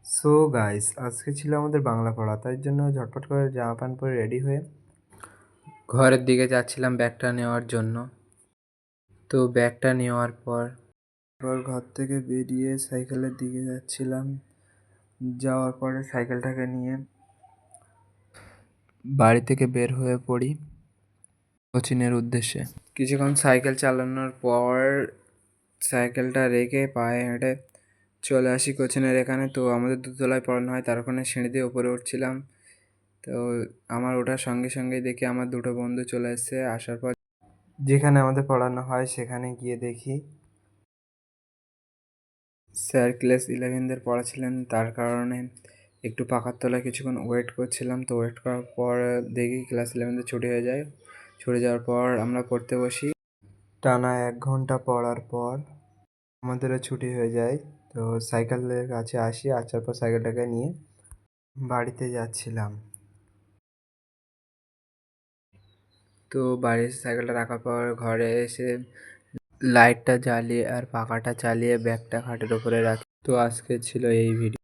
So guys আজকে ছিল আমাদের বাংলা পড়া, তাই জন্য ঝটপট করে জামা প্যান্ট পরে রেডি হয়ে ঘরের দিকে যাচ্ছিলাম ব্যাগটা নেওয়ার জন্য। তো ব্যাগটা নেওয়ার পর ঘর থেকে বেরিয়ে সাইকেলের দিকে যাচ্ছিলাম। যাওয়ার পরে সাইকেলটাকে নিয়ে বাড়ি থেকে বের হয়ে পড়ি কোচিংয়ের উদ্দেশ্যে। কিছুক্ষণ সাইকেল চালানোর পর সাইকেলটা রেখে পায়ে হেঁটে চলে আসি কোচিংয়ের এখানে। তো আমাদের দুতলায় পড়ানো হয়, তার ওখানে সিঁড়ি দিয়ে উপরে উঠছিলাম। তো আমার ওঠার সঙ্গে সঙ্গেই দেখি আমার দুটো বন্ধু চলে এসছে। আসার পর যেখানে আমাদের পড়ানো হয় সেখানে গিয়ে দেখি স্যার ক্লাস 11দের পড়াচ্ছিলেন, তার কারণে একটু পাখার তলায় কিছুক্ষণ ওয়েট করছিলাম। তো ওয়েট করার পর দেখি ক্লাস 11দের ছুটি হয়ে যায়। ছুটি যাওয়ার পর আমরা পড়তে বসি। টানা 1 ঘন্টা পড়ার পর আমাদেরও ছুটি হয়ে যায়। তো সাইকেলের কাছে আসি, আসার পর সাইকেলটাকে নিয়ে বাড়িতে যাচ্ছিলাম। তো বাড়ি এসে সাইকেলটা রাখার পর ঘরে এসে লাইটটা জ্বালিয়ে আর পাখাটা চালিয়ে ব্যাগটা খাটের উপরে রাখি। তো আজকে ছিল এই ভিডিও।